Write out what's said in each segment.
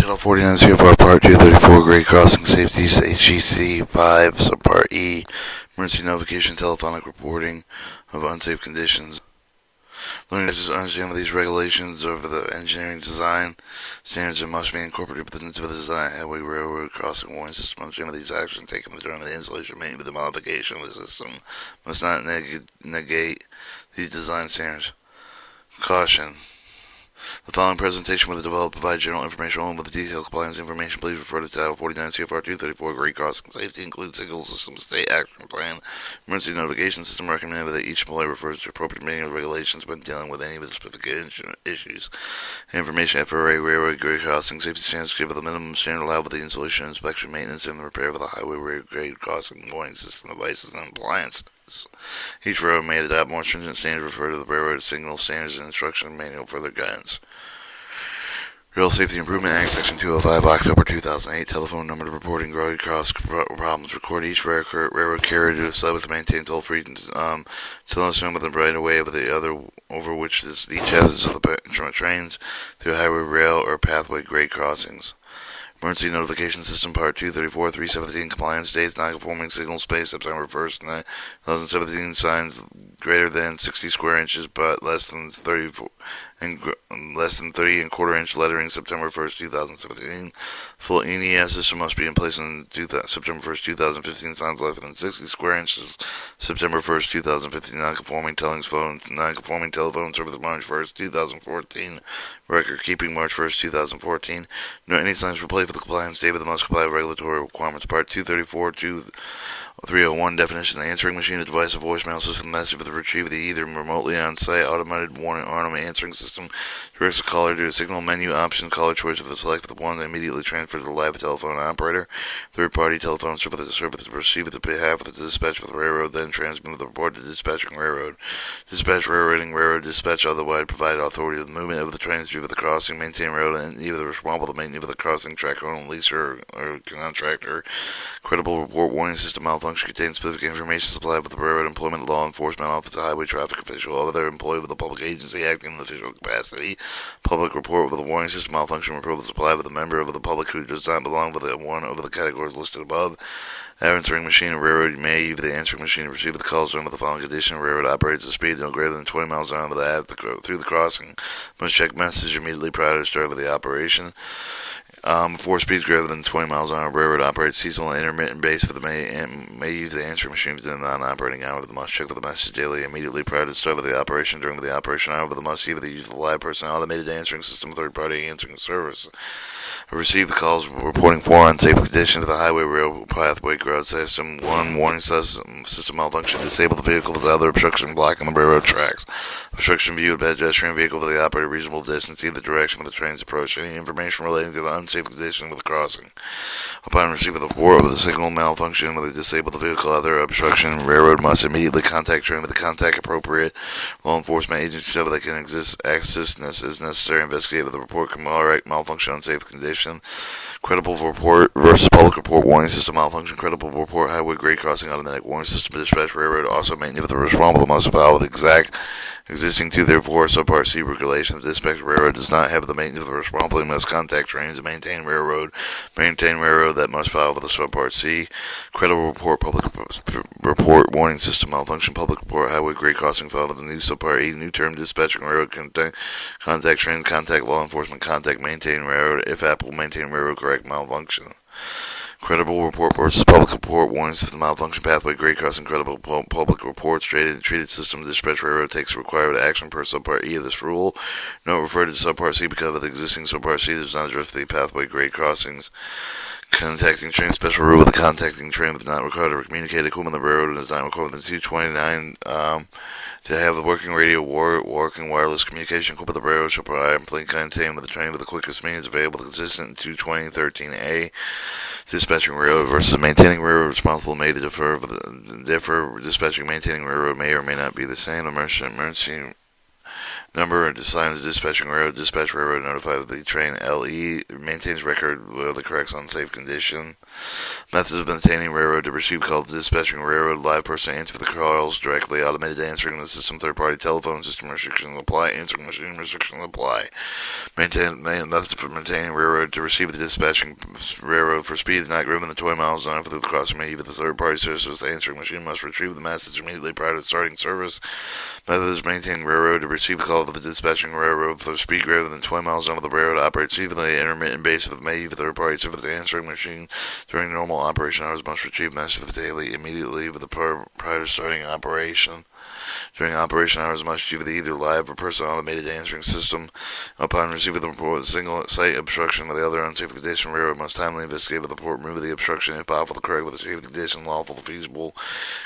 Title 49 CFR Part 234 Grade Crossing Safeties HEC 5 Subpart E Emergency Notification Telephonic Reporting of Unsafe Conditions. Learning to understand these regulations over the engineering design standards that must be incorporated into the design highway railroad crossing warning system. Understand these actions taken during the installation made with the modification of the system must not negate these design standards. Caution. The following presentation was developed to provide general information only with the detailed compliance information. Please refer to Title 49 CFR 234 Grade Crossing Safety includes signal system, state action plan, emergency notification system. Recommended that each employee refers to appropriate manual regulations when dealing with any of the specific issues. Information FRA railroad grade crossing safety standards give the minimum standard allowed with the installation, inspection, maintenance, and the repair of the highway railroad grade crossing warning system devices and appliances. Each railroad may adopt more stringent standards. Refer to the railroad signal standards and instruction manual for their guidance. Rail Safety Improvement Act, Section 205, October 2008. Telephone number to reporting road cross problems. Record each railroad carrier to decide with to maintain toll-free telephone with the right of way of the other over which each has of the trains through highway, rail, or pathway grade crossings. Emergency Notification System Part 234, 317, Compliance Dates, Non-Conforming Signal Space, September 1st, 2017, signs greater than 60 square inches, but less than 30 and quarter inch lettering, September 1st, 2017. Full NES system must be in place on September 1st, 2015, signs less than 60 square inches, September 1st, 2015, non-conforming telephone service March 1st, 2014, record keeping March 1st, 2014. No any signs were played for the compliance date, but must comply with regulatory requirements. Part 234, 301, definition: the answering machine, a device, a voicemail system, message with the retrieve the either remotely on-site automated warning automated answering system directs the caller to a signal menu option, caller choice of the select the one that immediately transfer to the live telephone operator. Third-party telephone service to receive at behalf of the dispatch of the railroad, then transmit the report to dispatching railroad. Dispatch railroad dispatch otherwise provide authority of the movement of the trains through the crossing, maintain railroad, and either the responsible to maintain the crossing track owner, leaser, or contractor. Credible report warning system malfunction contains specific information supplied with the railroad employment, law enforcement officer, highway traffic official, other employee with a public agency acting in the official capacity. Public report with a warning system malfunction report supplied with a member of the public who does not belong with one of the categories listed above. Answering machine, a railroad may use the answering machine to receive the calls under the following condition. Railroad operates at speed no greater than 20 miles an hour through the crossing. Must check message immediately prior to start of the operation. Before speeds greater than 20 miles an hour, railroad operates seasonal and intermittent basis for the may use the answering machine within the non-operating hour. The must check with the message daily immediately prior to the start of the operation. During the operation hour, the must either use the live person automated answering system, third-party answering service. Receive the calls reporting for unsafe condition to the highway, rail, pathway, road system. 1. Warning system malfunction. Disable the vehicle with the other obstruction blocking the railroad tracks. Obstruction view of pedestrian vehicle with the operator reasonable distance, either direction of the train's approach. Any information relating to the unsafe condition with the crossing. Upon receipt of the report of the signal malfunction, whether disable the vehicle, other obstruction, railroad must immediately contact train with the contact appropriate law enforcement agency so that can access is necessary. Investigate with the report correct malfunction, unsafe condition. Credible report versus public report warning system malfunction. Credible report highway grade crossing automatic warning system dispatch railroad also maintain with the responsible must follow the exact existing 234 subpart C regulations. The dispatch railroad does not have the maintenance of the responsibility must contact trains to maintain railroad that must follow with the subpart C. Credible report public report warning system malfunction. Public report highway grade crossing follow with the new subpart E. New term dispatching railroad contact train, contact law enforcement, contact maintain railroad if applicable, maintain railroad correct malfunction. Credible report versus public report warning system malfunction pathway grade crossing. Credible public reports treated system dispatch railroad takes required action per subpart E of this rule. Note referred to subpart C because of the existing subpart C does not address the pathway grade crossings. Contacting train special rule with the contacting train with not required to communicate equipment. The railroad is not required within 229 to have the working radio working wireless communication equipment. The railroad shall promptly contain with the train with the quickest means available consistent 22013A. Dispatching railroad versus maintaining railroad responsible may differ. Dispatching maintaining railroad may or may not be the same. Emergency number assigns the dispatching railroad. Dispatch railroad notifies the train. LE maintains record of the correct unsafe condition. Methods of maintaining railroad to receive calls. Dispatching railroad. Live person answer the calls directly. Automated answering the system. Third-party telephone system restrictions apply. Answering machine restrictions apply. Methods for maintaining railroad to receive the dispatching railroad for speed not greater than 20 miles an hour through the crossing. Maybe the third-party service. The answering machine must retrieve the message immediately prior to starting service. Methods of maintaining railroad to receive a call of the dispatching railroad for speed greater than 20 miles an hour. The railroad operates evenly. Intermittent basis of the third-party service. The answering machine during normal operation hours must retrieve message for the daily immediately with the prior to starting operation. During operation hours, must use either live or personal automated answering system. Upon receiving the report, the single site obstruction of the other unsafe condition, railroad must timely investigate with the report, remove the obstruction if possible, correct with the safe condition, lawful, feasible.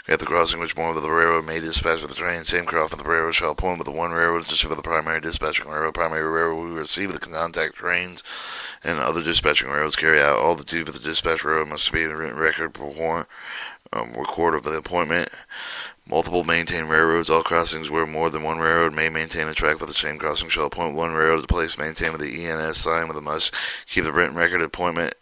At the crossing, which more of the railroad may dispatch with the train, same cross of the railroad shall appoint with the one railroad to serve the primary dispatching railroad. Primary railroad will receive the contact trains and other dispatching railroads carry out all the duty of the dispatch railroad must be in the written record record of the appointment. Multiple maintained railroads. All crossings where more than one railroad may maintain a track for the same crossing shall appoint one railroad to place maintained with the ENS sign with a must keep the written record appointment.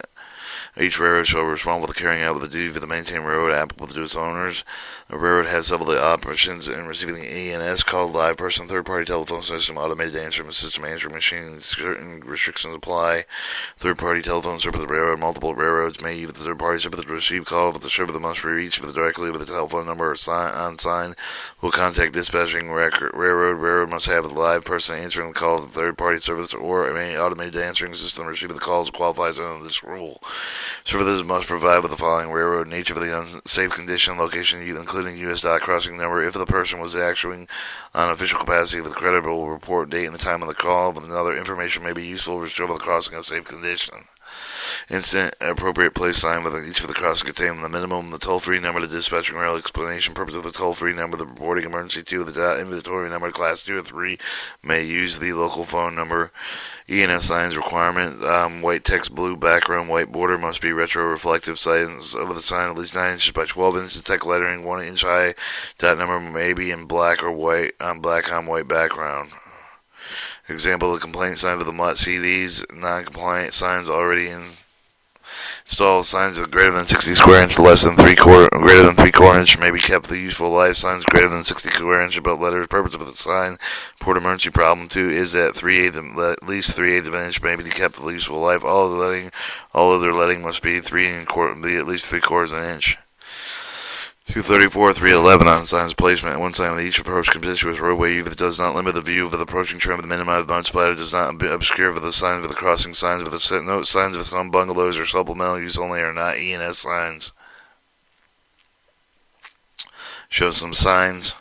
Each railroad shall be responsible for carrying out the duty of the maintained railroad applicable to its owners. A railroad has several of the operations in receiving the ENS called live person, third-party telephone system, automated answering system, answering machine. Certain restrictions apply. Third-party telephone service of the railroad. Multiple railroads may use the third-party service to receive call, but the service must be reached directly with the telephone number on sign. Will contact dispatching railroad. Railroad must have a live person answering the call of the third-party service or an automated answering system receiving the calls qualifies under this rule. Services must provide with the following: railroad, nature of the unsafe condition, location, including U.S. dot crossing number, if the person was acting on official capacity with a credible report date and the time of the call, but another information may be useful to show the crossing in safe condition. Incident appropriate place sign within each of the crossing contained the minimum, the toll-free number, the dispatching rail explanation purpose of the toll-free number, the reporting emergency 2, the dot inventory number, class 2 or 3 may use the local phone number. ENS signs requirement, white text, blue background, white border, must be retro-reflective signs of the sign at least 9 inches by 12 inches, text lettering 1 inch high, dot number may be in black or white on black on white background. Example, the complaint sign of the MUT. See these non-compliant signs already installed. Signs of greater than 60 square inch, greater than 3/4 inch may be kept. The useful life signs greater than 60 square inch about letters. Purpose of the sign. Port emergency problem 2 is that at least 3/8 of an inch may be kept. The useful life. All other letting must be at least 3/4 of an inch. 234, 311 on signs placement. One sign of each approach conspicuous roadway if it does not limit the view of the approaching train with the minimized mud splatter, does not obscure the signs of the crossing signs of the note signs of some bungalows or supplemental use only are not ENS signs. Show some signs.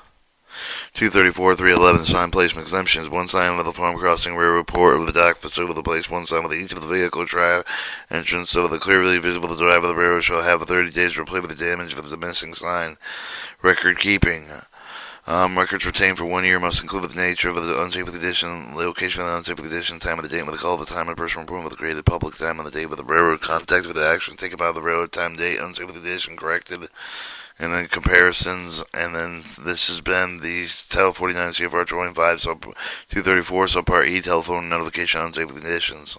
234, 311 sign placement exemptions. One sign with the farm crossing railroad port of the dock facility with the place. One sign with each of the vehicle drive entrance so the clearly visible the drive of the railroad shall have 30 days to replace with the damage of the missing sign. Record keeping. Records retained for 1 year must include the nature of the unsafe condition, location of the unsafe condition, time of the date with the call, the time of the person reporting with the graded public time on the date with the railroad, contact with the action taken by the railroad, time, date, unsafe condition, corrected, and then comparisons, and then this has been the Title 49 CFR 25 sub 234 subpart E telephone notification on unsafe conditions.